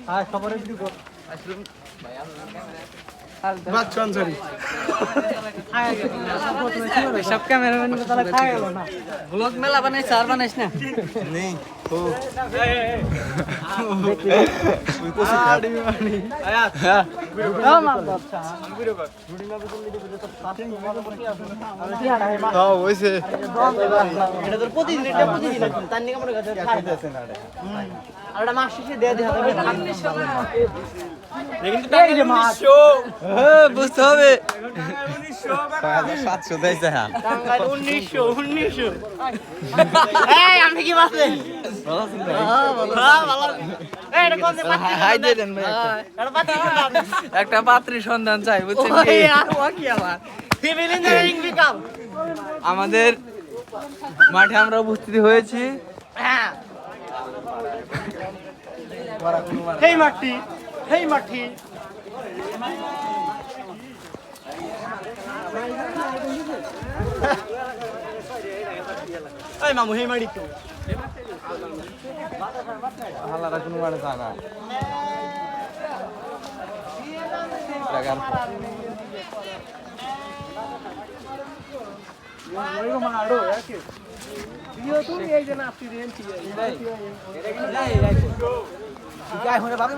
হ্যাঁ সবার ভিডিও কর বাচ্চা আনসারি সব ক্যামেরাম্যান তারা খায় গেল না ব্লগ মেলা বানাইছ আর বানাইছ না নেই বুঝতে হবে 700 দেয়ছে হ্যাঁ 1900 আমি কি বাসে একটা পাত্রীর সন্ধান চাই বুঝছেন আমাদের মাঠে আমরা উপস্থিত হয়েছি হেই মাটি হেই মাটি এই মামু হেই মাটি তো হালারা কোনো মানে জানা লাগার ওই মারো একে ভিডিও তুমি এই যে না আপনি রেন্ট কি এই গায় হরে বাবা